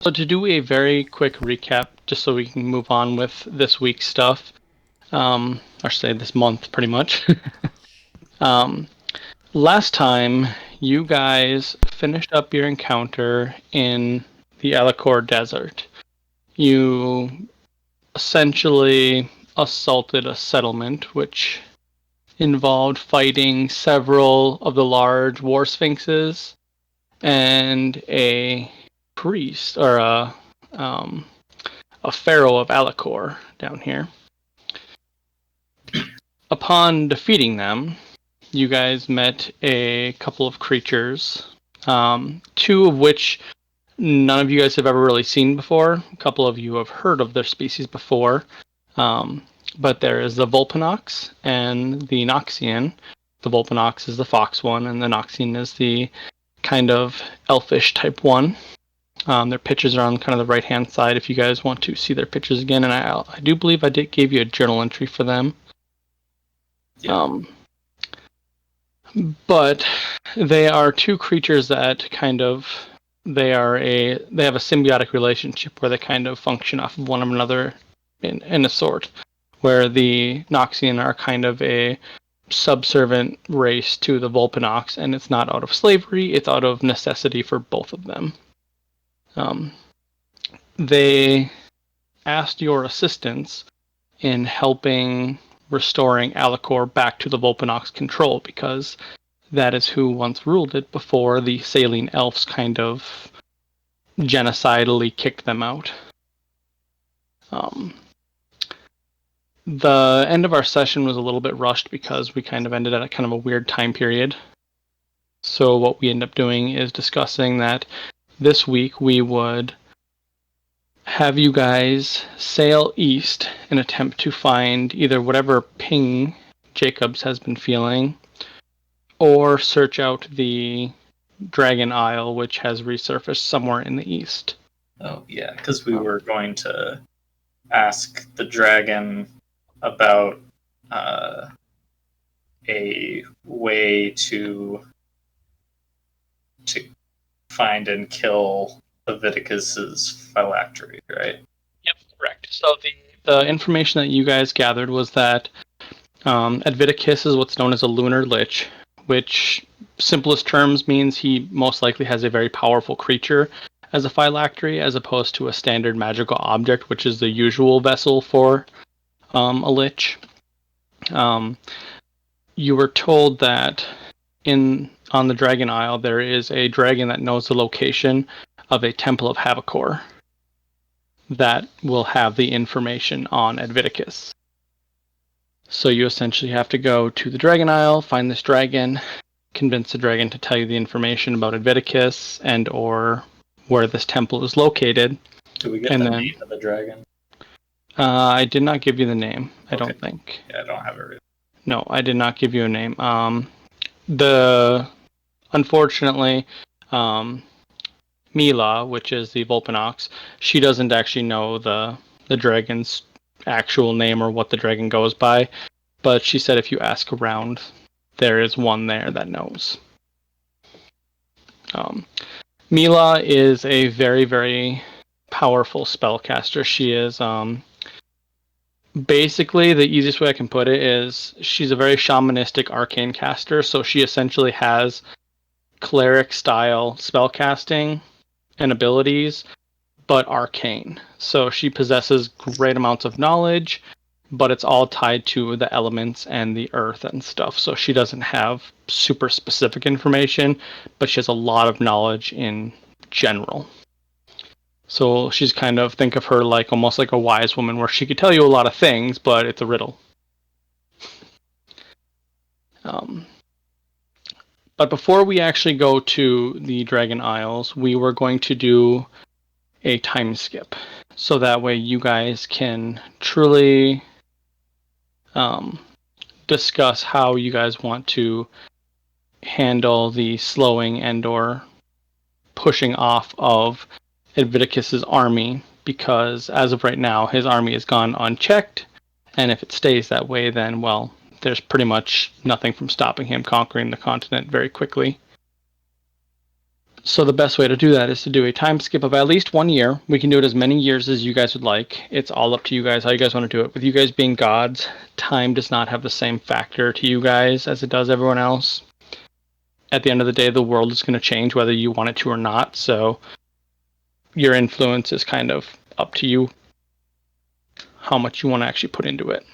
So to do a very quick recap, just so we can move on with this week's stuff, or say this month, pretty much. um, Last time, you guys finished up your encounter in the Alacor Desert. You essentially assaulted a settlement, which involved fighting several of the large war sphinxes and a priest, or a pharaoh of Alacor down here. Upon defeating them, you guys met a couple of creatures, two of which none of you guys have ever really seen before. A couple of you have heard of their species before, but there is the Volpinox and the Noxian. The Volpinox is the fox one, and the Noxian is the kind of elfish type one. Their pictures are on kind of the right-hand side if you guys want to see their pictures again, and I do believe I give you a journal entry for them. Yeah. But they are two creatures that kind of they have a symbiotic relationship where they kind of function off of one another in a sort, where the Noxian are kind of a subservient race to the Volpinox, and it's not out of slavery, it's out of necessity for both of them. They asked your assistance in helping restoring Alacor back to the Volpinox control, because that is who once ruled it before the Saline Elves kind of genocidally kicked them out. The end of our session was a little bit rushed because we kind of ended at a kind of a weird time period. So what we end up doing is discussing that this week we would have you guys sail east and attempt to find either whatever ping Jacobs has been feeling, or search out the Dragon Isle, which has resurfaced somewhere in the east. Oh, yeah, because we were going to ask the dragon about a way to find and kill Leviticus's phylactery, right? Yep, correct. So the information that you guys gathered was that Adviticus is what's known as a lunar lich, which, simplest terms, means he most likely has a very powerful creature as a phylactery, as opposed to a standard magical object, which is the usual vessel for a lich. You were told that on the Dragon Isle there is a dragon that knows the location of a Temple of Havacor that will have the information on Adviticus. So you essentially have to go to the Dragon Isle, find this dragon, convince the dragon to tell you the information about Adviticus and or where this temple is located. Do we get the name of the dragon? I did not give you the name, I don't think. Yeah, I don't have it really. No, I did not give you a name. Unfortunately, Mila, which is the Volpinox, she doesn't actually know the dragon's actual name or what the dragon goes by, but she said if you ask around, there is one there that knows. Mila is a very, very powerful spellcaster. She is basically, the easiest way I can put it is she's a very shamanistic arcane caster, so she essentially has cleric style spellcasting and abilities, but arcane. So she possesses great amounts of knowledge, but it's all tied to the elements and the earth and stuff. So she doesn't have super specific information, but she has a lot of knowledge in general. So she's kind of, think of her like almost like a wise woman, where she could tell you a lot of things, but it's a riddle. But before we actually go to the Dragon Isles, we were going to do a time skip, so that way you guys can truly discuss how you guys want to handle the slowing and or pushing off of Adviticus's army, because as of right now his army has gone unchecked, and if it stays that way, then well, there's pretty much nothing from stopping him conquering the continent very quickly. So the best way to do that is to do a time skip of at least 1 year. We can do it as many years as you guys would like. It's all up to you guys how you guys want to do it. With you guys being gods, time does not have the same factor to you guys as it does everyone else. At the end of the day, the world is going to change whether you want it to or not. So your influence is kind of up to you how much you want to actually put into it.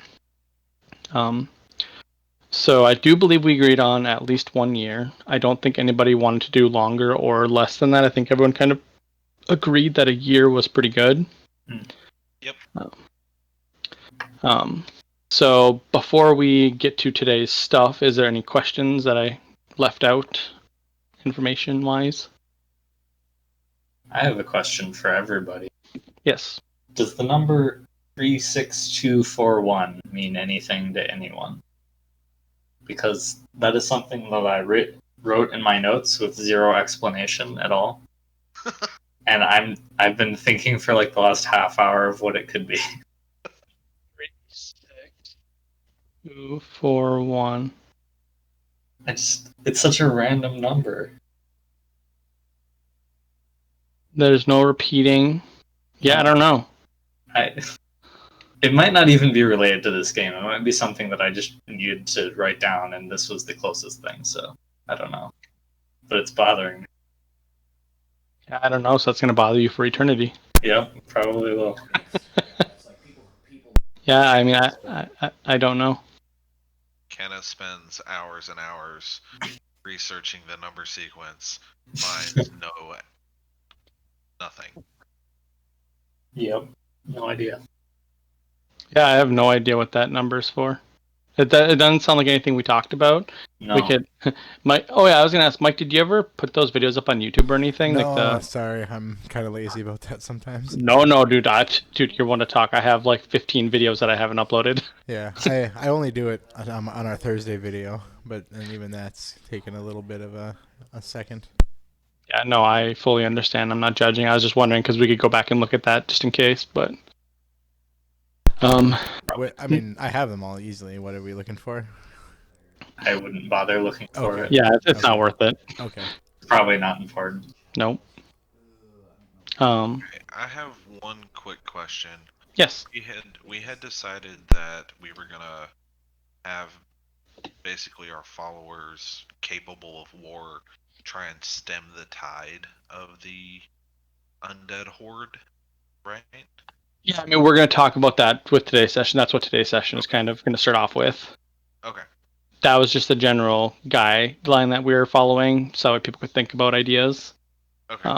Um, so I do believe we agreed on at least 1 year. I don't think anybody wanted to do longer or less than that. I think everyone kind of agreed that a year was pretty good. Yep. Um, so before we get to today's stuff, is there any questions that I left out information wise? I have a question for everybody. Yes. Does the number 36241 mean anything to anyone? Because that is something that I wrote in my notes with zero explanation at all. And I've been thinking for like the last half hour of what it could be. 36241. It's such a random number. There's no repeating. Yeah, I don't know. It might not even be related to this game. It might be something that I just needed to write down, and this was the closest thing. So I don't know, but it's bothering me. Yeah, I don't know. So that's going to bother you for eternity. Yep, probably will. Yeah, I mean, I don't know. Kenneth spends hours and hours researching the number sequence, finds nothing. Yep, no idea. Yeah, I have no idea what that number's for. It doesn't sound like anything we talked about. No. We could, Mike. Oh yeah, I was gonna ask Mike. Did you ever put those videos up on YouTube or anything? No, like sorry, I'm kind of lazy about that sometimes. No, dude. Dude, you're one to talk. I have like 15 videos that I haven't uploaded. Yeah, I only do it on our Thursday video, and even that's taken a little bit of a second. Yeah, no, I fully understand. I'm not judging. I was just wondering because we could go back and look at that just in case. But I mean, I have them all easily. What are we looking for? I wouldn't bother looking for it. Yeah, it's not worth it. Okay. Probably not important. Nope. Okay, I have one quick question. Yes. We had decided that we were gonna have basically our followers capable of war try and stem the tide of the undead horde, right? Yeah, I mean, we're going to talk about that with today's session. That's what today's session is kind of going to start off with. Okay. That was just the general guideline that we were following, so people could think about ideas. Okay.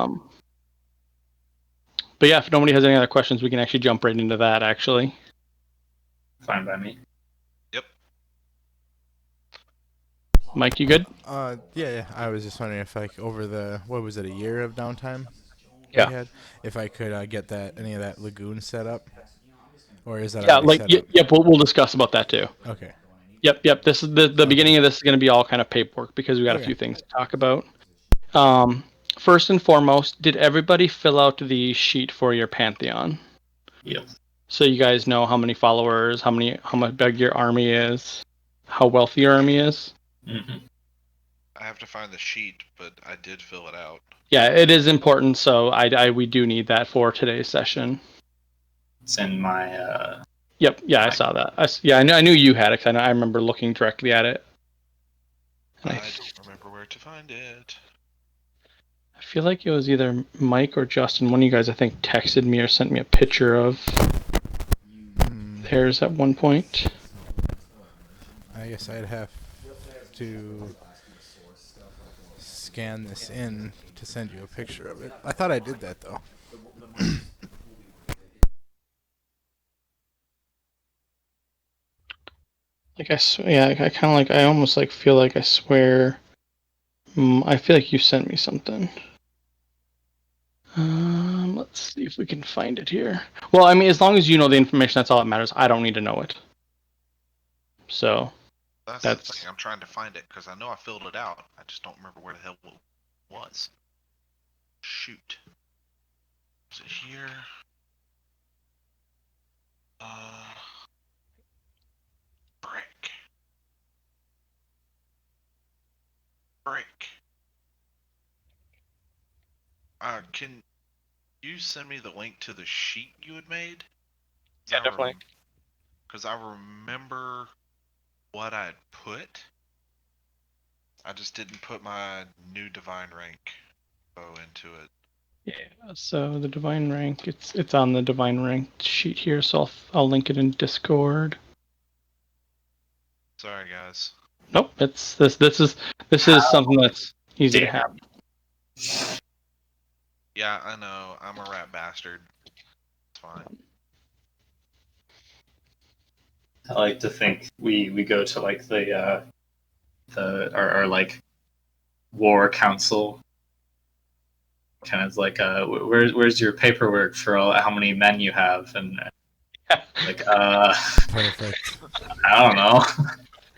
But yeah, if nobody has any other questions, we can actually jump right into that, actually. Fine by me. Yep. Mike, you good? Yeah. I was just wondering if, like, over the, what was it, a year of downtime? Yeah. We had, if I could get any of that lagoon set up, or is that Yeah, already like set up? yep. We'll discuss about that too. Okay. Yep. This is the beginning of this is going to be all kind of paperwork because we got a few things to talk about. First and foremost, did everybody fill out the sheet for your Pantheon? Yep. So you guys know how many followers, how much big your army is, how wealthy your army is. Mm-hmm. I have to find the sheet, but I did fill it out. Yeah, it is important. So we do need that for today's session. It's in my. Yep. Yeah, I saw that. I knew you had it. 'Cause I remember looking directly at it. I don't remember where to find it. I feel like it was either Mike or Justin. One of you guys, I think, texted me or sent me a picture of theirs at one point. I guess I'd have to scan this in to send you a picture of it. I thought I did that, though. Like I kind of like. I almost like feel like I swear. I feel like you sent me something. Let's see if we can find it here. Well, I mean, as long as you know the information, that's all that matters. I don't need to know it. So. That's the thing. I'm trying to find it because I know I filled it out. I just don't remember where the hell it was. Shoot. Is it here? Brick. Can you send me the link to the sheet you had made? Yeah, definitely. Because I remember what I'd put. I just didn't put my new divine rank bow into it. Yeah, so the divine rank, it's on the divine rank sheet here, so I'll link it in Discord. Sorry, guys. Nope, it's this is something that's easy to have. Yeah, I know. I'm a rat bastard. It's fine. I like to think we go to like our like war council, kind of like where's your paperwork for how many men you have, and like Perfect. I don't know.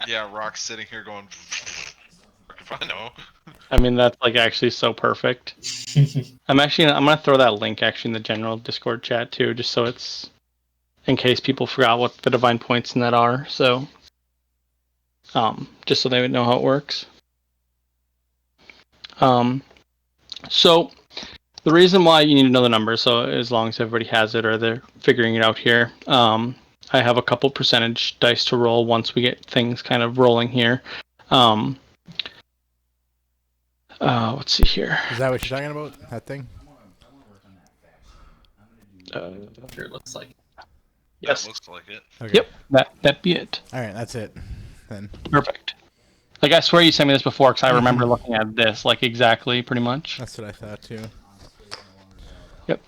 Yeah, Rock's sitting here going, if I know. I mean, that's like actually so perfect. I'm gonna throw that link actually in the general Discord chat too, just so it's in case people forgot what the divine points in that are. So, just so they would know how it works. So the reason why you need to know the number, so as long as everybody has it or they're figuring it out here, I have a couple percentage dice to roll once we get things kind of rolling here. Let's see here. Is that what you're talking about? That thing? Sure, it looks like. Yes. That looks like it. Okay. Yep. That be it. All right, that's it. Then. Perfect. Like, I swear you sent me this before because I remember looking at this, like, exactly, pretty much. That's what I thought too. Yep.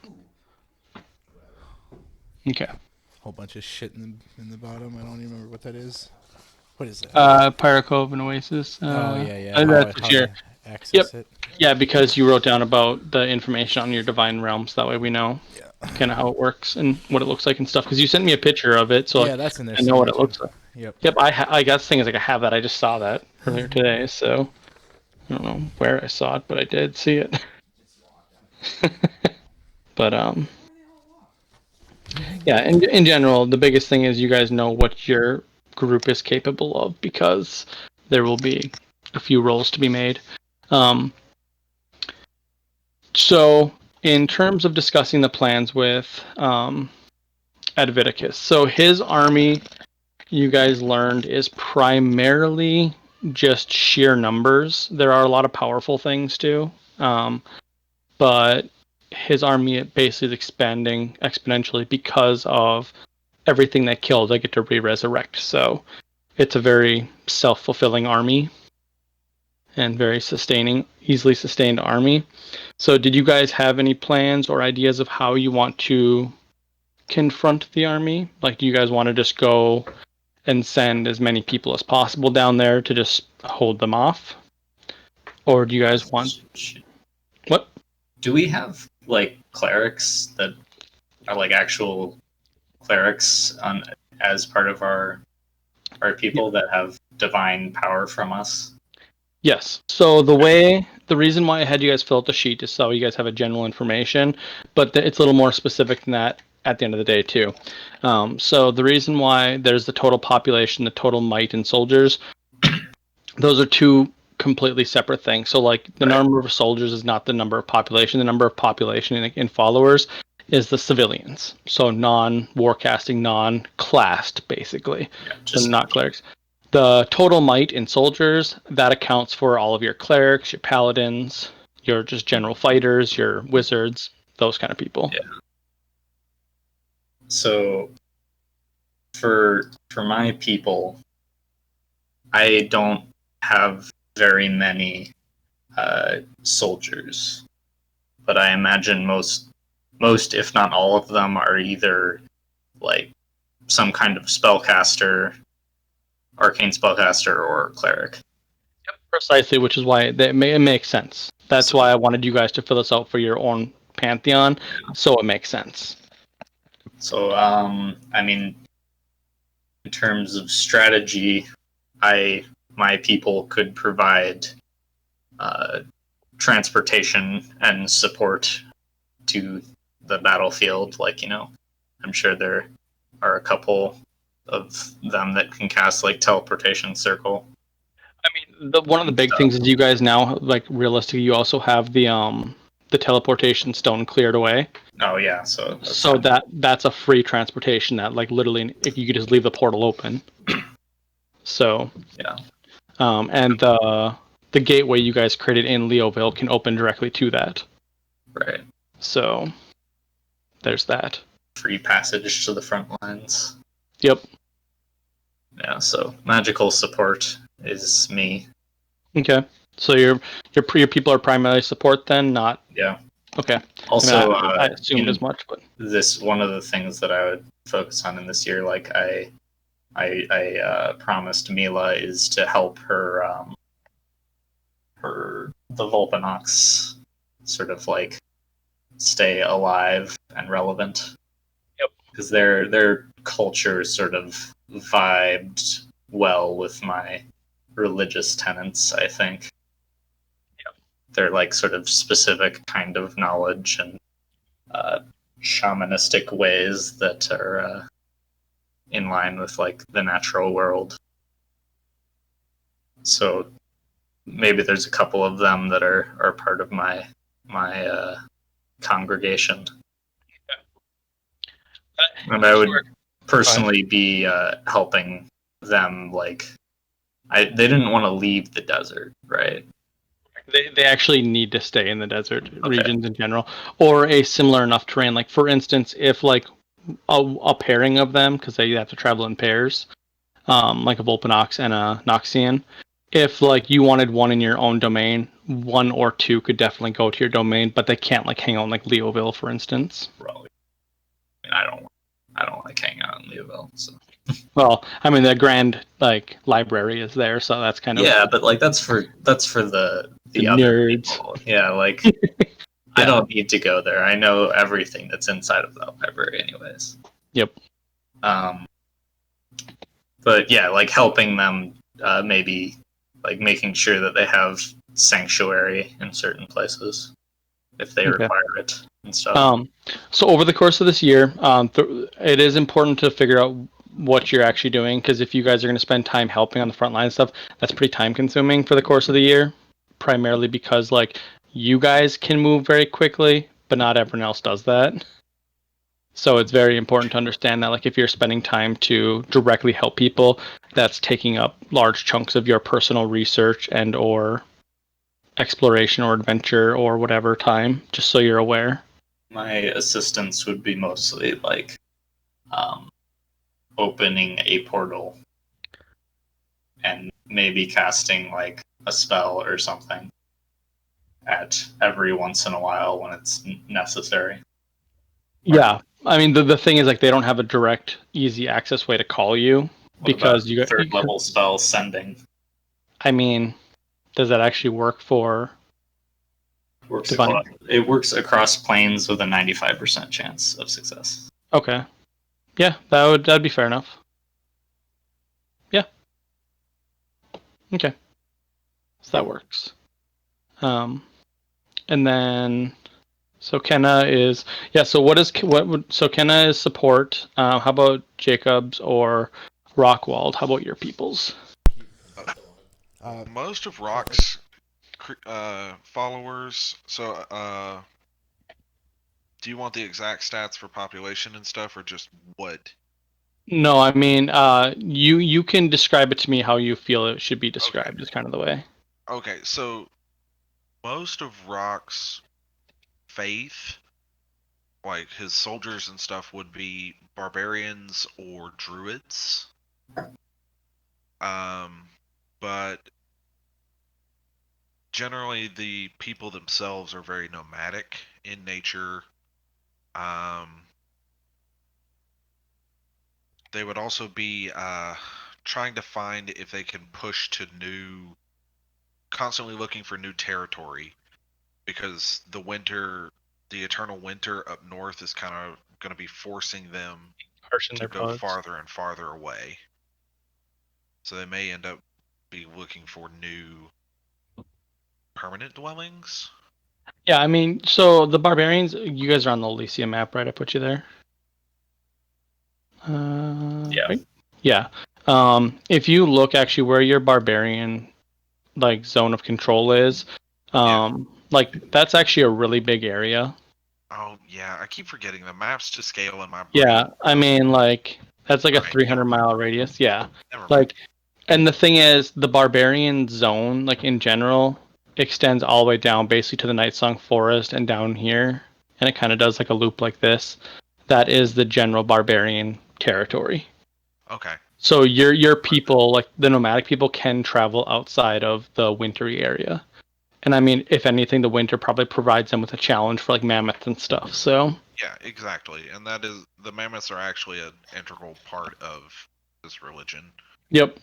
Okay. Whole bunch of shit in the bottom. I don't even remember what that is. What is that? Pirate Cove and Oasis. Oh yeah. That's How here. to access it. Yeah, because you wrote down about the information on your divine realms. That way we know kind of how it works and what it looks like and stuff. Because you sent me a picture of it, so Yeah, that's in there. I know what it too. looks like. Yep. Yep, I got the thing is like I have that. I just saw that earlier today, so I don't know where I saw it, but I did see it. But yeah. In general, the biggest thing is you guys know what your group is capable of because there will be a few rolls to be made. So in terms of discussing the plans with Adviticus, so his army, you guys learned, is primarily just sheer numbers. There are a lot of powerful things too, but his army basically is expanding exponentially because of everything they killed. They get to re-resurrect, so it's a very self-fulfilling army and very easily sustained army. So did you guys have any plans or ideas of how you want to confront the army? Like, do you guys want to just go and send as many people as possible down there to just hold them off? Or do you guys want... What? Do we have like clerics that are like actual clerics as part of our people that have divine power from us? Yes. So the reason why I had you guys fill out the sheet is so you guys have a general information, but it's a little more specific than that at the end of the day too. So the reason why there's the total population, the total might and soldiers, those are two completely separate things. So like the number of soldiers is not the number of population. The number of population in followers is the civilians. So non-warcasting, non-classed basically. Yeah, So not clerics. The total might in soldiers, that accounts for all of your clerics, your paladins, your just general fighters, your wizards, those kind of people. Yeah. So for my people, I don't have very many soldiers, but I imagine most, if not all of them, are either like some kind of spellcaster, arcane spellcaster, or cleric. Yep, precisely, which is why it makes sense. That's why I wanted you guys to fill this out for your own pantheon, so it makes sense. So, I mean, in terms of strategy, my people could provide transportation and support to the battlefield. Like, I'm sure there are a couple of them that can cast like teleportation circle. I mean, one of the big things is you guys now, like, realistically, you also have the the teleportation stone cleared away. Oh yeah, so So that's a free transportation that like literally if you could just leave the portal open. So yeah, and the gateway you guys created in Leoville can open directly to that. right. So there's that. Free passage to the front lines. Yep. Yeah, so magical support is me. Okay. So your people are primarily support then, not Yeah. okay. Also, I assumed as much, but this one of the things that I would focus on in this year, like I promised Mila, is to help her the Volpanox sort of like stay alive and relevant. Yep. Because their culture sort of vibed well with my religious tenets, I think. Yep. They're like sort of specific kind of knowledge and shamanistic ways that are in line with like the natural world. So maybe there's a couple of them that are part of my congregation. And I would personally be helping them. Like, they didn't want to leave the desert, right? they actually need to stay in the desert regions in general, or a similar enough terrain. Like for instance, if like a pairing of them, because they have to travel in pairs, like a Volpanox and a Noxian. If like you wanted one in your own domain, one or two could definitely go to your domain, but they can't like hang out in like Leoville, for instance. Probably. I don't like hanging out in Leoville. So. Well, I mean the grand like library is there, so that's kind of but like that's for the other nerds. people. Yeah, like I don't need to go there. I know everything that's inside of that library, anyways. Yep. But yeah, like helping them, maybe like making sure that they have sanctuary in certain places if they require it and stuff. So over the course of this year, it is important to figure out what you're actually doing, because if you guys are going to spend time helping on the front line stuff, that's pretty time consuming for the course of the year, primarily because like you guys can move very quickly, but not everyone else does that. So it's very important to understand that like if you're spending time to directly help people, that's taking up large chunks of your personal research and or exploration or adventure or whatever time, just so you're aware. My assistance would be mostly like opening a portal and maybe casting like a spell or something at every once in a while when it's necessary. Yeah, I mean the thing is like they don't have a direct, easy access way to call you because you got third level spell sending. I mean, does that actually work for? It works across planes with a 95% chance of success. Okay, yeah, that'd be fair enough. Yeah. Okay, so that works. And then. So Kenna is so Kenna is support. How about Jacobs or Rockwald? How about your peoples? Most of Rock's followers. So, do you want the exact stats for population and stuff, or just what? No, I mean, you can describe it to me how you feel it should be described. Is kind of the way. Okay, so most of Rock's faith, like his soldiers and stuff, would be barbarians or druids. But generally the people themselves are very nomadic in nature. They would also be trying to find if they can push to constantly looking for new territory, because the eternal winter up north is kind of going to be forcing them to go farther and farther away. So they may end up be looking for new permanent dwellings. Yeah, I mean, so the barbarians, you guys are on the Olesia map, right? I put you there. Yeah. Right? Yeah. If you look actually where your barbarian like zone of control is, Like that's actually a really big area. Oh yeah, I keep forgetting the maps to scale in my brain. Yeah, I mean like that's like a Alright, 300-mile radius. Yeah. Never mind. Like, and the thing is, the barbarian zone, like in general, extends all the way down basically to the Night Song Forest and down here, and it kind of does like a loop like this. That is the general barbarian territory. Okay. So your people, like the nomadic people, can travel outside of the wintry area. And I mean, if anything, the winter probably provides them with a challenge for like mammoths and stuff. So Yeah, exactly. And that is the mammoths are actually an integral part of this religion. yep.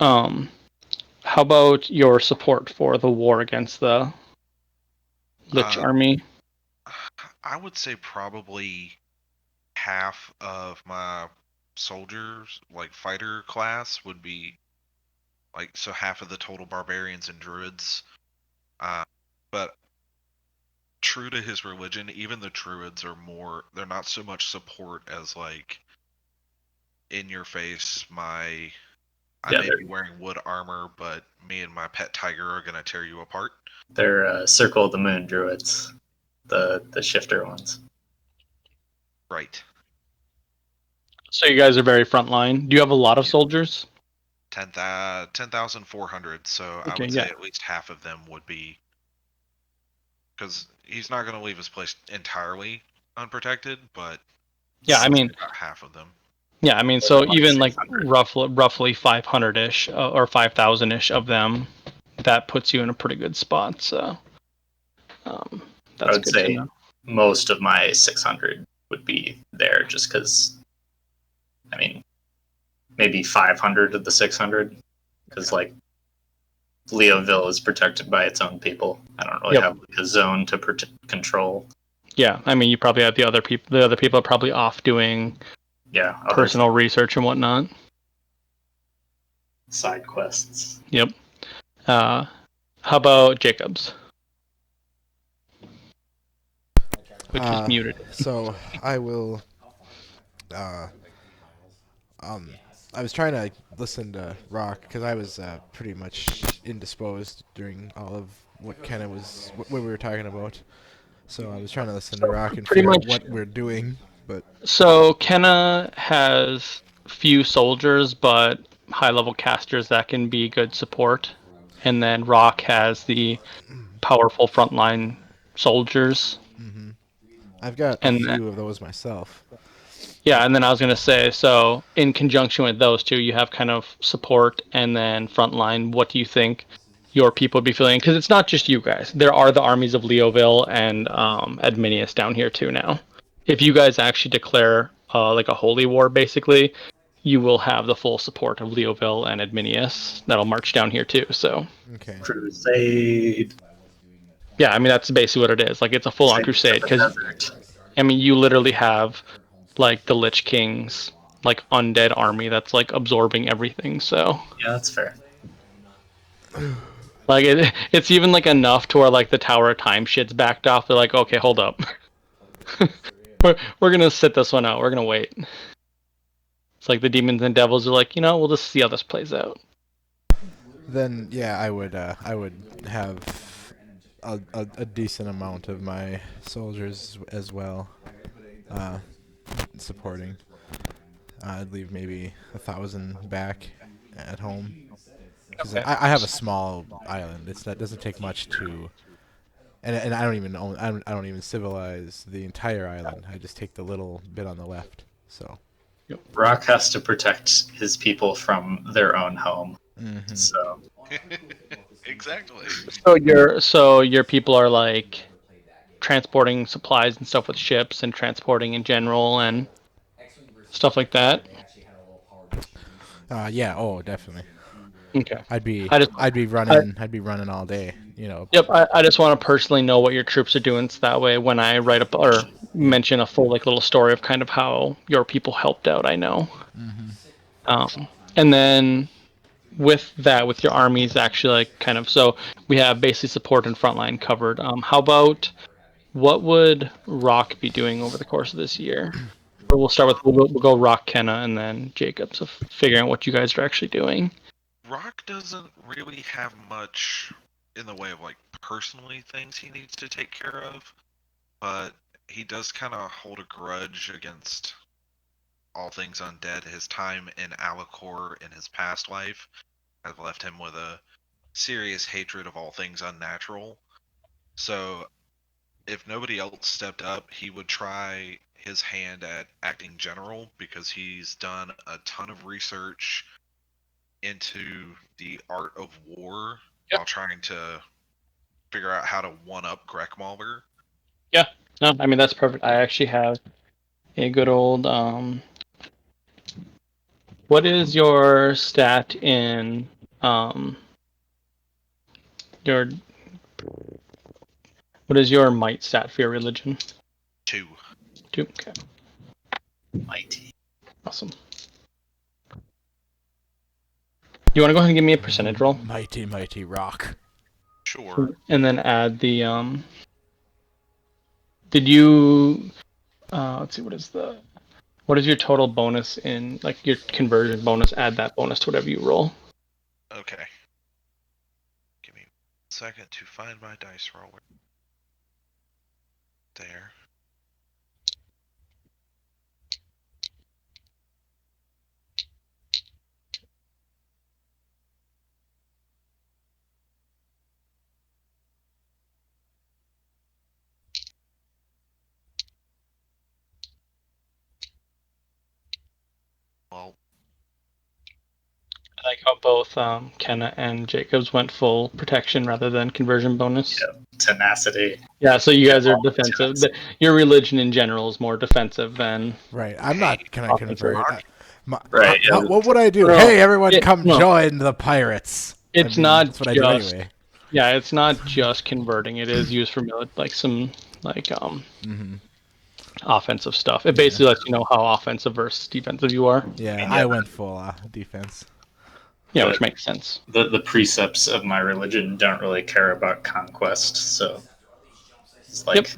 How about your support for the war against the Lich army? I would say probably half of my soldiers, like fighter class, would be like so half of the total barbarians and druids. But true to his religion, even the druids are more. They're not so much support as like in your face. I may be wearing wood armor, but me and my pet tiger are gonna tear you apart. They're Circle of the Moon druids, the shifter ones. Right. So you guys are very frontline. Do you have a lot of soldiers? 10,400. So I Okay, would yeah. say at least half of them would be, because he's not going to leave his place entirely unprotected, but Yeah, I mean, about half of them. yeah, I mean, so even like roughly 500-ish or 5,000-ish of them, that puts you in a pretty good spot. So that's I would good say to know. most of my 600 would be there, just because. I mean, maybe 500 of the 600, because like Leoville is protected by its own people. I don't really have like a zone to control. Yeah, I mean, you probably have the other people. The other people are probably off doing personal research and whatnot. Side quests. Yep. How about Jacobs? Which is muted. So I will. I was trying to listen to rock because I was pretty much indisposed during all of what Kenna was what we were talking about. So I was trying to listen to rock and Pretty figure out much- what we're doing, but So Kenna has few soldiers, but high-level casters that can be good support, and then Rock has the powerful frontline soldiers. I've got a And few of those myself. yeah, and then I was gonna say, so in conjunction with those two, you have kind of support and then frontline. What do you think your people would be feeling? Because it's not just you guys. There are the armies of Leoville and Adminius down here too now. If you guys actually declare like a holy war, basically, you will have the full support of Leoville and Adminius that'll march down here too. So Okay. Crusade. yeah, I mean that's basically what it is. Like it's a full-on crusade because I mean you literally have like the Lich King's like undead army that's like absorbing everything. So Yeah, that's fair. like it's even like enough to where like the Tower of Time shit's backed off. They're like, okay, hold up, we're gonna sit this one out. We're gonna wait. It's like the demons and devils are like, we'll just see how this plays out. Then yeah, I would have a decent amount of my soldiers as well, supporting. I'd leave maybe 1,000 back at home. Because Okay. I have a small island. That doesn't take much to, and I don't even own. I don't even civilize the entire island. I just take the little bit on the left. So Rock has to protect his people from their own home. So Exactly. So your people are like transporting supplies and stuff with ships and transporting in general and stuff like that. yeah. Oh, definitely. Okay. I'd be I- running all day. Yep, I just want to personally know what your troops are doing, so that way when I write up or mention a full like little story of kind of how your people helped out, I know. And then with that, with your armies actually like kind of, so we have basically support and frontline covered. How about what would Rock be doing over the course of this year? Or we'll go Rock, Kenna, and then Jacob. So figuring out what you guys are actually doing. Rock doesn't really have much in the way of like personally thinks he needs to take care of, but he does kind of hold a grudge against all things undead. His time in Alicor in his past life has left him with a serious hatred of all things unnatural. So if nobody else stepped up, he would try his hand at acting general because he's done a ton of research into the art of war while trying to figure out how to one-up Grekmaller. Yeah, no, I mean that's perfect. I actually have a good old. What is your stat in your? What is your might stat for your religion? 2. 2. Okay, Mighty. awesome. You want to go ahead and give me a percentage roll, Mighty, mighty rock. Sure. and then add the Did you? Let's see. What is your total bonus in like your conversion bonus? Add that bonus to whatever you roll. Okay. Give me 1 second to find my dice roller. There. Well, I like how both Kenna and Jacobs went full protection rather than conversion bonus. Yeah. Tenacity. Yeah, so you guys are Yeah, defensive. tenacity. Your religion in general is more defensive than Right. I'm Hey, not gonna offensive. convert. Right, yeah. What would I do? No, Hey, everyone, it- come no. join the pirates. It's I mean, not that's what I do just anyway. yeah, it's not just converting. It is used for like some like Mm-hmm. offensive stuff. It basically lets you know how offensive versus defensive you are. Yeah, mean, I yeah, went full defense. Yeah, The- which makes sense. The precepts of my religion don't really care about conquest, so it's like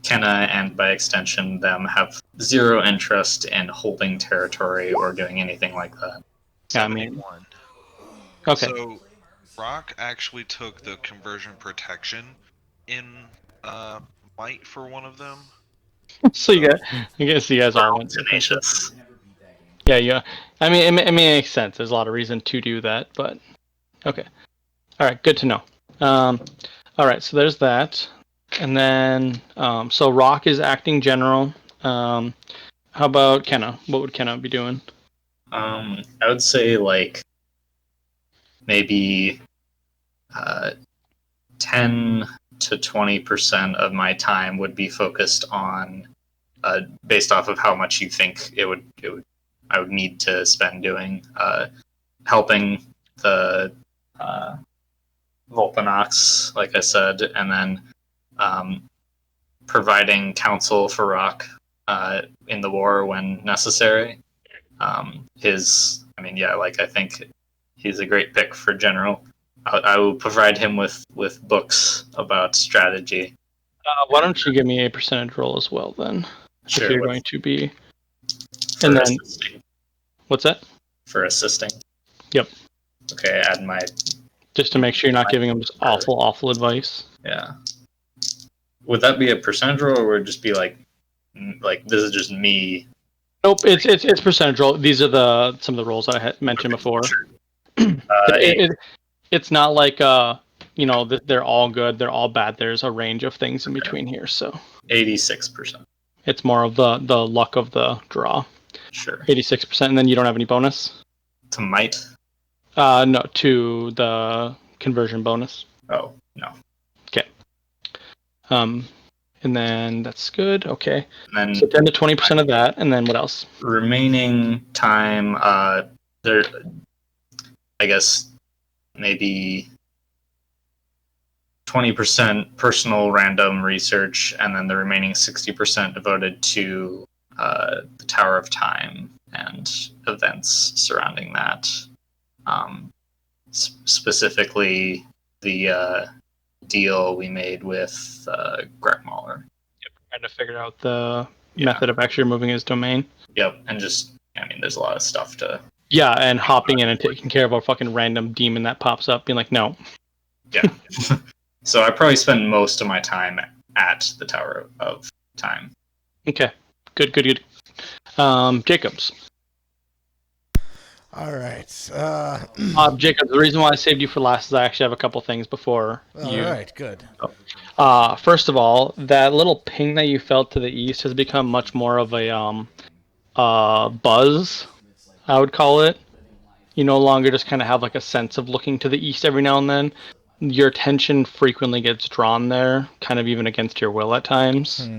Kenna and by extension them have zero interest in holding territory or doing anything like that. Yeah, I mean, 71. okay. So, Rock actually took the conversion protection in might for one of them. So I guess you guys all went defensive. Tenacious. Yeah, yeah. I mean, it makes sense. There's a lot of reason to do that, but okay. All right, good to know. All right, so there's that, and then so Rock is acting general. How about Kenna? What would Kenna be doing? I would say like maybe 10 to 20% of my time would be focused on, based off of how much you think I would need to spend doing, helping the Volpanox, like I said, and then providing counsel for Rock in the war when necessary. I think he's a great pick for general. I will provide him with books about strategy. Why don't you give me a percentage roll as well then? Sure, if you're going to be, for and then assisting. what's that? For assisting. Yep. Okay, add my Just to make sure you're not giving them just awful advice. yeah. Would that be a percentage roll, or would it just be like this is just me? Nope, it's percentage roll. These are some of the rolls that I had mentioned before. Sure. It's not like they're all good, they're all bad. There's a range of things in between here, so 86%. it's more of the luck of the draw. Sure. 86%, and then you don't have any bonus. To might? No, to the conversion bonus. Oh no. Okay. And then that's good. Okay. And then So 10 to 20% of that, and then what else? remaining time, there. I guess maybe 20% personal random research, and then the remaining 60% devoted to the Tower of Time and events surrounding that. Specifically, the deal we made with Grekmaller. Trying to figure out the method of actually removing his domain. Yep, and there's a lot of stuff to. Yeah, and hopping in and taking care of a fucking random demon that pops up, being like, no. Yeah. So I probably spend most of my time at the Tower of Time. Okay. Good. Jacobs. All right. Jacobs, the reason why I saved you for last is I actually have a couple things before All you. right. Good. First of all, that little ping that you felt to the east has become much more of a buzz, I would call it. You no longer just kind of have like a sense of looking to the east every now and then. Your attention frequently gets drawn there, kind of even against your will at times.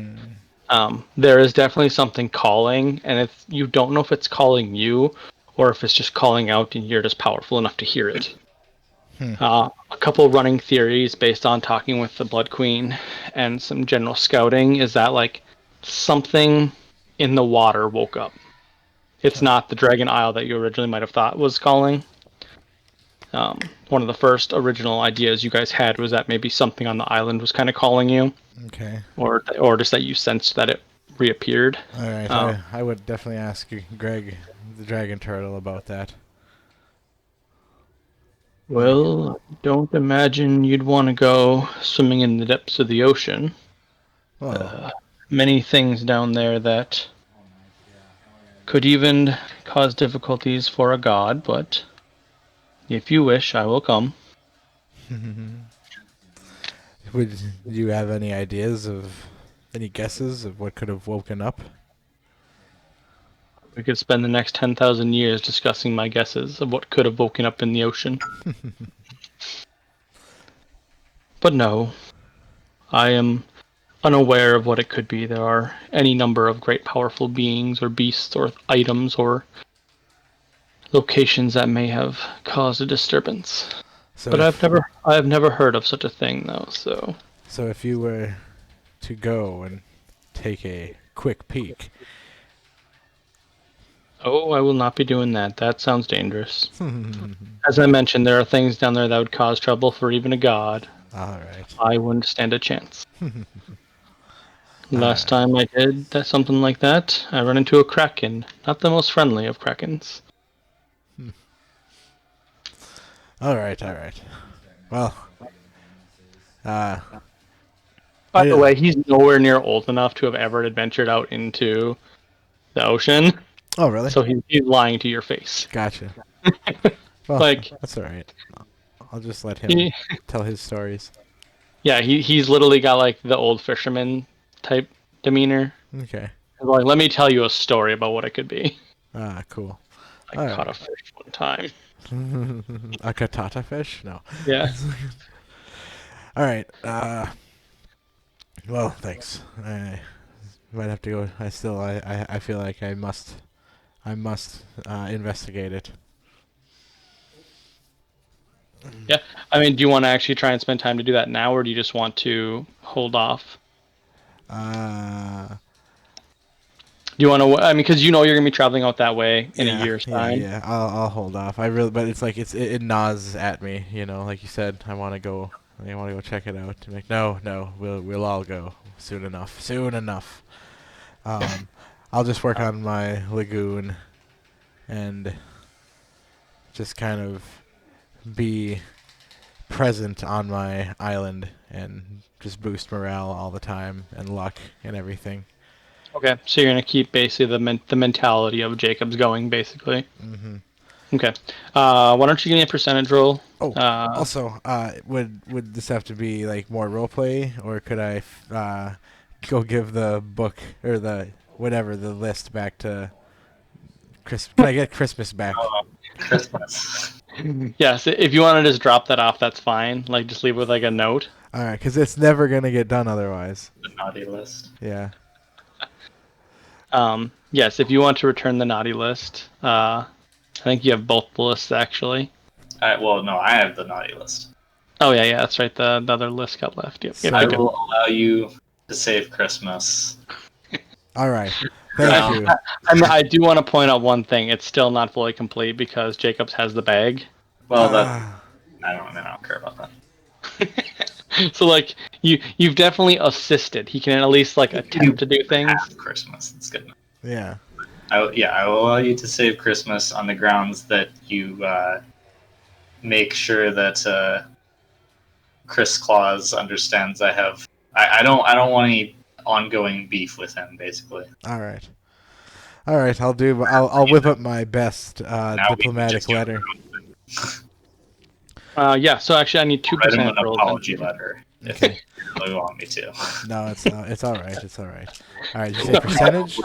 There is definitely something calling, and if you don't know if it's calling you or if it's just calling out and you're just powerful enough to hear it. A couple running theories based on talking with the Blood Queen and some general scouting is that like something in the water woke up. It's not the Dragon Isle that you originally might have thought was calling. One of the first original ideas you guys had was that maybe something on the island was kind of calling you, Okay. or just that you sensed that it reappeared. All right. I would definitely ask Greg, the dragon turtle, about that. Well, don't imagine you'd want to go swimming in the depths of the ocean. Well, Many things down there that could even cause difficulties for a god, but if you wish, I will come. would you have any ideas of any guesses of what could have woken up? We could spend the next 10,000 years discussing my guesses of what could have woken up in the ocean. But no, I am unaware of what it could be. There are any number of great powerful beings or beasts or items or locations that may have caused a disturbance. So But if, I have never heard of such a thing though, so so if you were to go and take a quick peek. oh, I will not be doing that. That sounds dangerous. As I mentioned, there are things down there that would cause trouble for even a god. All right. I wouldn't stand a chance. Last time I did something like that, I ran into a kraken. Not the most friendly of krakens. All right. All right. Well, By I the way, he's nowhere near old enough to have ever adventured out into the ocean, oh, really? so he's lying to your face. Gotcha. Well, Like, that's all right. I'll just let him he, tell his stories. yeah, he's literally got like the old fisherman type demeanor. Okay. Like, let me tell you a story about what it could be. Cool. I All caught right. a fish one time. A katata fish? No. Yeah. All right. Well, thanks. I might have to go. I feel like I must investigate it. Yeah. I mean, do you want to actually try and spend time to do that now, or do you just want to hold off? Uh, Do you want to? I mean, because you know you're gonna be traveling out that way in a yeah, year's time. yeah. I'll hold off. But it's like it gnaws at me. You know, like you said, I want to go. I want to go check it out. I'm like, no, we'll all go soon enough. Soon enough. I'll just work on my lagoon and just kind of be present on my island and just boost morale all the time and luck and everything. Okay, so you're gonna keep basically the mentality of Jacob's going, basically. Mm-hmm. Okay. Why don't you give me a percentage roll? Oh, also, would this have to be like more roleplay, or could I go give the book or the whatever the list back to Chris? Can I get Christmas back? Christmas. Yes, if you want to just drop that off, that's fine. Like, just leave with like a note. All right, because it's never gonna get done otherwise. The naughty list. Yeah. Yes, if you want to return the naughty list, I think you have both the lists actually. Well, no, I have the naughty list. Oh yeah, that's right. The other list got left. Yep. So- I Okay. will allow you to save Christmas. All right. Thank you. I mean, I do want to point out one thing. It's still not fully complete because Jacobs has the bag. Well, Ah. I don't care about that. So like you've definitely assisted. He can at least like attempt to do things. Half Christmas. That's good enough. Yeah. I will allow you to save Christmas on the grounds that you make sure that Chris Claus understands I don't want any ongoing beef with him, basically. All right. I'll whip up my best Now we can diplomatic just go letter. Yeah, so actually I need 2% write him an rolls. apology letter if Okay. you really want me to. No, it's not. It's all right. It's all right. All right. Did you say percentage?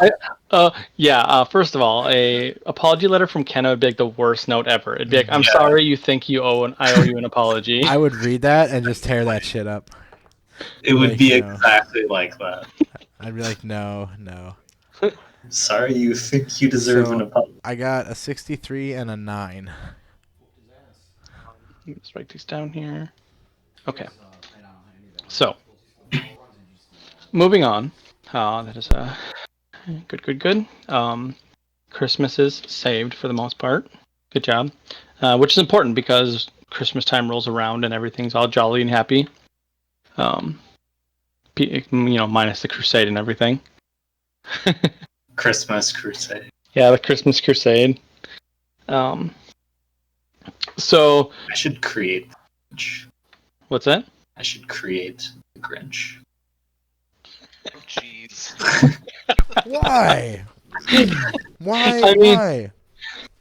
First of all, a apology letter from Kenna would be like the worst note ever. It'd be like, I'm Yeah. sorry you think I owe you an apology. I would read that and just tear that shit up. It would Like, be you know. exactly like that. I'd be like, no. Sorry you think you deserve an So apology. I got a 63 and a 9. Let's write these down here. Okay. So, moving on. That is good. Christmas is saved for the most part. Good job. Which is important because Christmas time rolls around and everything's all jolly and happy. Minus the crusade and everything. Christmas crusade. Yeah, the Christmas crusade. So I should create the Grinch. what's that? I should create the Grinch. Jeez. Why? Why? I mean, Why?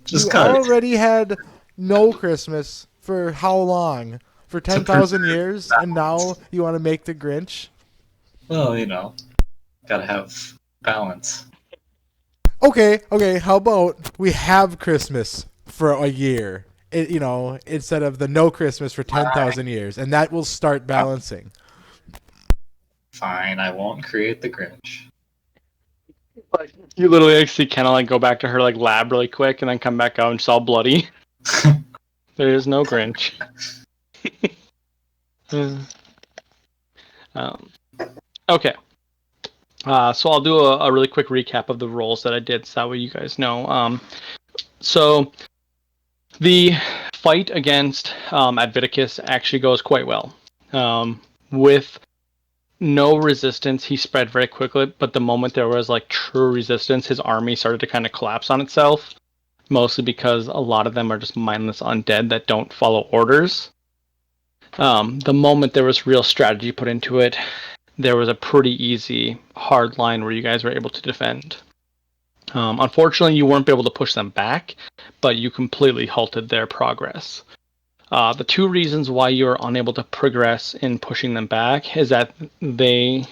Just You 'cause. already had no Christmas for how long? For 10,000 years, and now you want to make the Grinch? Well, gotta have balance. Okay. How about we have Christmas for a year? Instead of the no Christmas for 10,000 years, and that will start balancing. Fine, I won't create the Grinch. Like, you literally see Kenna go back to her lab really quick and then come back out and she's all bloody. There is no Grinch. Okay. So I'll do a really quick recap of the roles that I did, so that way you guys know. So the fight against Adviticus actually goes quite well. With no resistance, he spread very quickly, but the moment there was true resistance, his army started to kind of collapse on itself, mostly because a lot of them are just mindless undead that don't follow orders. The moment there was real strategy put into it, there was a pretty easy hard line where you guys were able to defend. Unfortunately, you weren't able to push them back, but you completely halted their progress. The two reasons why you are unable to progress in pushing them back is that they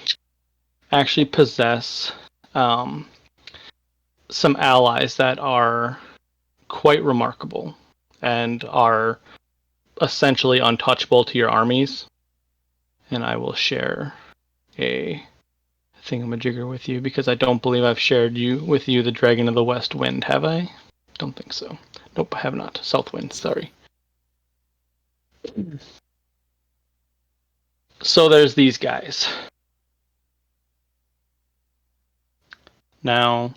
actually possess some allies that are quite remarkable and are essentially untouchable to your armies. And I will share a thingamajigger with you because I don't believe I've shared with you the Dragon of the West Wind, have I? Don't think so. Nope, I have not. Southwind, sorry. So there's these guys. Now,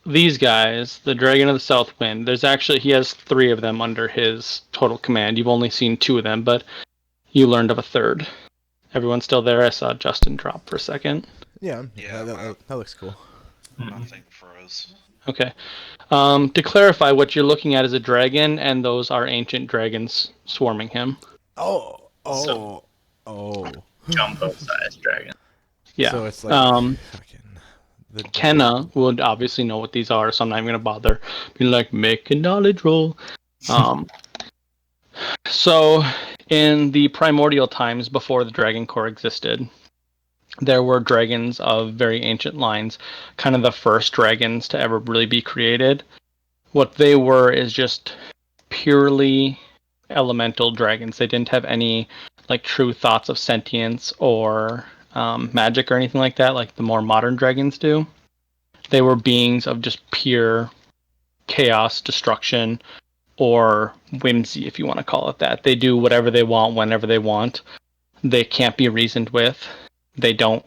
these guys, the Dragon of the Southwind, he has 3 of them under his total command. You've only seen 2 of them, but you learned of a third. Everyone still there? I saw Justin drop for a second. Yeah, Yeah, that looks cool. Nothing froze. Okay. To clarify, what you're looking at is a dragon, and those are ancient dragons swarming him. Oh. Jumbo-sized dragon. Yeah. So it's like fucking Kenna would obviously know what these are, so I'm not even going to bother being like, make a knowledge roll. So, in the primordial times before the Dragon Core existed, there were dragons of very ancient lines, kind of the first dragons to ever really be created. What they were is just purely elemental dragons. They didn't have any true thoughts of sentience or magic or anything like that, like the more modern dragons do. They were beings of just pure chaos, destruction, or whimsy, if you want to call it that. They do whatever they want, whenever they want. They can't be reasoned with. They don't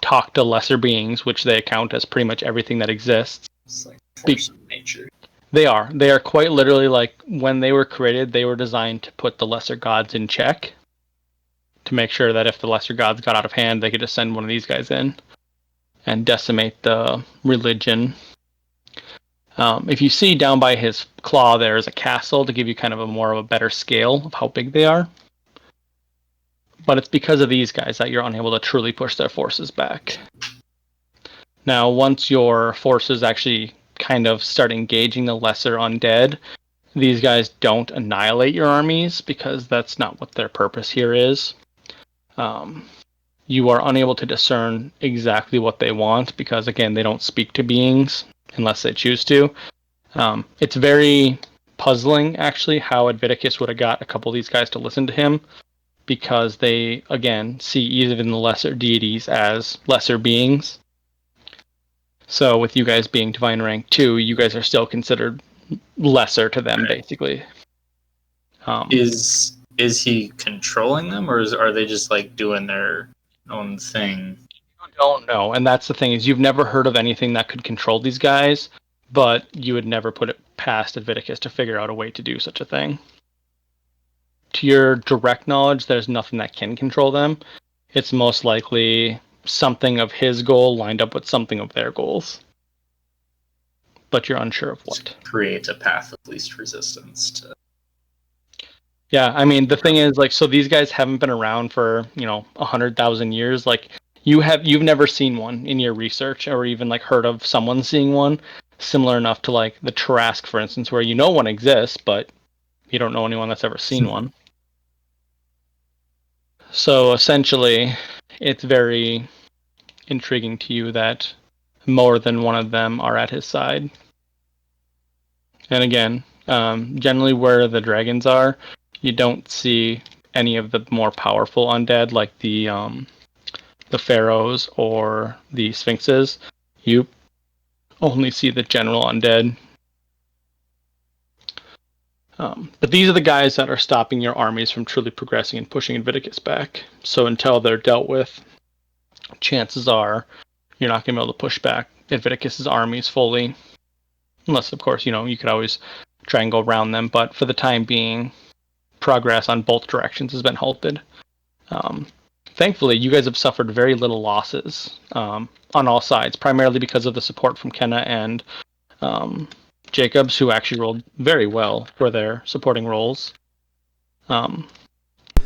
talk to lesser beings, which they account as pretty much everything that exists. It's like force of nature. They are. They are quite literally when they were created, they were designed to put the lesser gods in check. To make sure that if the lesser gods got out of hand, they could just send one of these guys in and decimate the religion. If you see down by his claw, there is a castle to give you kind of a more of a better scale of how big they are. But it's because of these guys that you're unable to truly push their forces back. Now, once your forces actually kind of start engaging the lesser undead, these guys don't annihilate your armies because that's not what their purpose here is. You are unable to discern exactly what they want because, again, they don't speak to beings unless they choose to. It's very puzzling, actually, how Adviticus would have got a couple of these guys to listen to him, because they, again, see even the lesser deities as lesser beings. So with you guys being divine rank 2, you guys are still considered lesser to them, basically. Is he controlling them, or are they just like doing their own thing? You don't know, and that's the thing, is you've never heard of anything that could control these guys, but you would never put it past Adviticus to figure out a way to do such a thing. To your direct knowledge, there's nothing that can control them. It's most likely something of his goal lined up with something of their goals. But you're unsure of what. Create a path of least resistance to... Yeah, I mean, the thing is, like, so these guys haven't been around for, 100,000 years. Like, you've never seen one in your research, or even, like, heard of someone seeing one similar enough to, like, the Trask, for instance, where you know one exists, but you don't know anyone that's ever seen one. So, essentially, it's very intriguing to you that more than one of them are at his side. And again, generally where the dragons are, you don't see any of the more powerful undead like the pharaohs or the sphinxes. You only see the general undead. But these are the guys that are stopping your armies from truly progressing and pushing Adviticus back. So until they're dealt with, chances are you're not going to be able to push back Adviticus's armies fully. Unless, of course, you could always try and go around them. But for the time being, progress on both directions has been halted. Thankfully, you guys have suffered very little losses on all sides, primarily because of the support from Kenna and Jacobs, who actually rolled very well for their supporting roles. Sweet,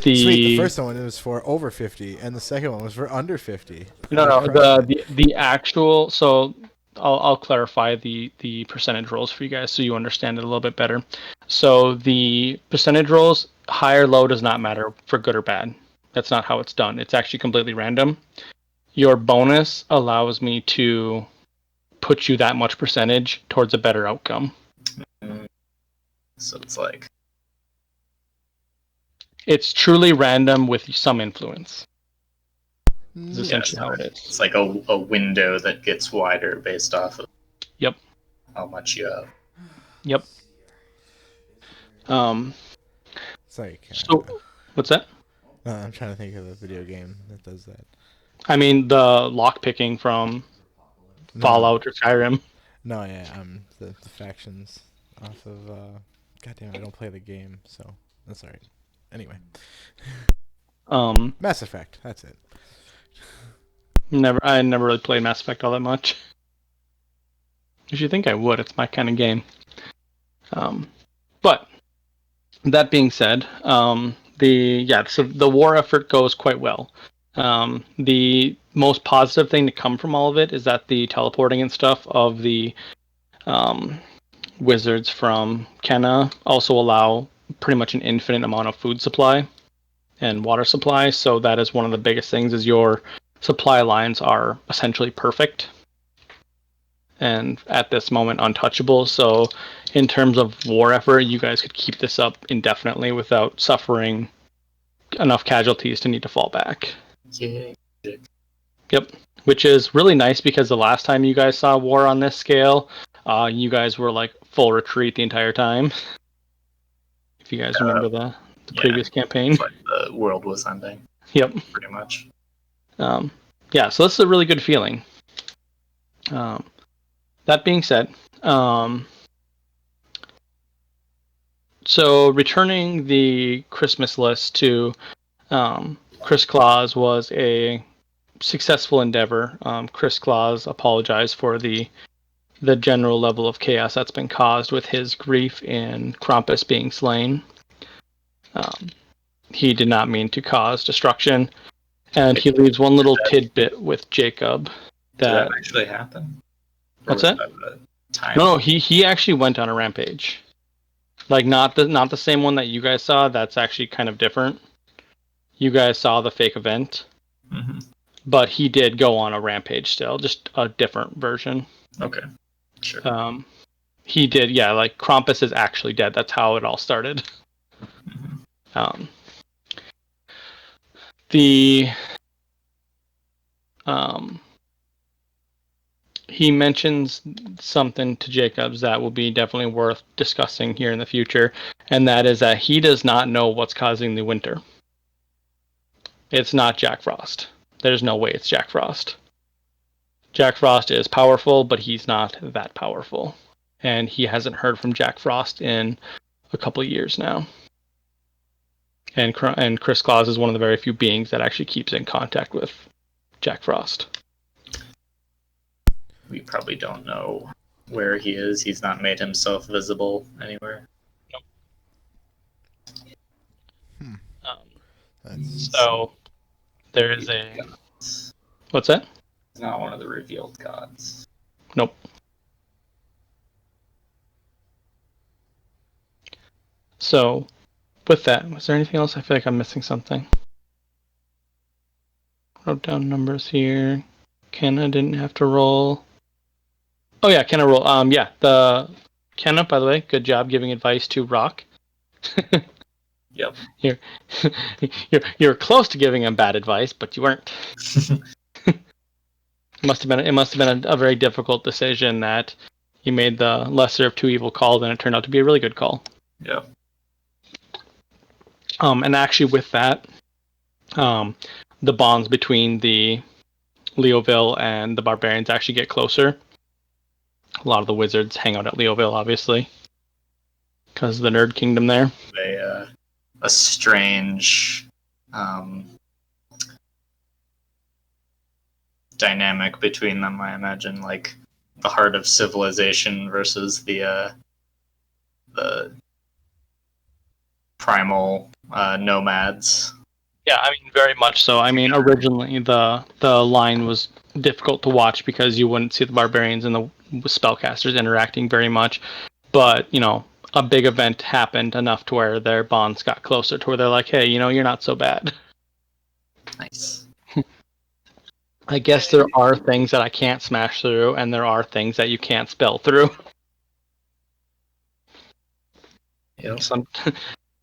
the first one was for over 50, and the second one was for under 50. No, the actual. So I'll clarify the percentage rolls for you guys so you understand it a little bit better. So the percentage rolls, high or low, does not matter for good or bad. That's not how it's done. It's actually completely random. Your bonus allows me to put you that much percentage towards a better outcome. So it's like... It's truly random with some influence. Is essentially how it is. It's like a window that gets wider based off of how much you have. Yep. It's like... So, what's that? I'm trying to think of a video game that does that. I mean, the lockpicking from Fallout or Skyrim. No, yeah, the factions off of... Goddamn, I don't play the game, so that's alright. Anyway. Mass Effect, that's it. I never really played Mass Effect all that much. If you think I would, it's my kind of game. But that being said, so the war effort goes quite well. The most positive thing to come from all of it is that the teleporting and stuff of the wizards from Kenna also allow pretty much an infinite amount of food supply and water supply. So that is one of the biggest things, is your supply lines are essentially perfect and at this moment untouchable. So in terms of war effort, you guys could keep this up indefinitely without suffering enough casualties to need to fall back. Yeah. Yep. Which is really nice, because the last time you guys saw war on this scale, you guys were like full retreat the entire time. If you guys remember the previous campaign. It's like the world was ending. Yep. Pretty much. So this is a really good feeling. That being said, so returning the Christmas list to Chris Claus was a successful endeavor. Chris Claus apologized for the the general level of chaos that's been caused with his grief in Krampus being slain. He did not mean to cause destruction, and he leaves one little tidbit with Jacob. Did that actually happen? Or What's was that? a time? No, he actually went on a rampage. Like not the same one that you guys saw. That's actually kind of different. You guys saw the fake event, but he did go on a rampage still, just a different version. Okay, sure. He did, yeah. Like Krampus is actually dead. That's how it all started. He mentions something to Jacobs that will be definitely worth discussing here in the future, and that is that he does not know what's causing the winter. It's not Jack Frost. There's no way it's Jack Frost. Jack Frost is powerful, but he's not that powerful. And he hasn't heard from Jack Frost in a couple of years now. And Chris Claus is one of the very few beings that actually keeps in contact with Jack Frost. We probably don't know where he is. He's not made himself visible anywhere. Nope. So there is a... What's that? He's not one of the revealed gods. Nope. So, with that, was there anything else? I feel like I'm missing something. Wrote down numbers here. Kenna didn't have to roll. Oh yeah, Kenna roll. Yeah, Kenna, by the way, good job giving advice to Rock. Yep. You're close to giving him bad advice, but you weren't. It must have been a very difficult decision that you made the lesser of two evil calls, and it turned out to be a really good call. Yeah. And actually, with that, the bonds between the Leoville and the barbarians actually get closer. A lot of the wizards hang out at Leoville, obviously, because of the Nerd Kingdom there. A strange dynamic between them, I imagine, like the heart of civilization versus the primal nomads. Yeah, I mean, very much so. I mean, originally the line was difficult to watch because you wouldn't see the barbarians and the spellcasters interacting very much. But, a big event happened enough to where their bonds got closer to where they're like, hey, you're not so bad. Nice. I guess there are things that I can't smash through, and there are things that you can't spell through. Yep.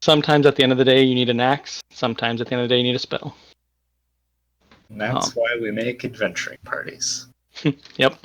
Sometimes at the end of the day, you need an axe. Sometimes at the end of the day, you need a spell. And that's why we make adventuring parties. Yep.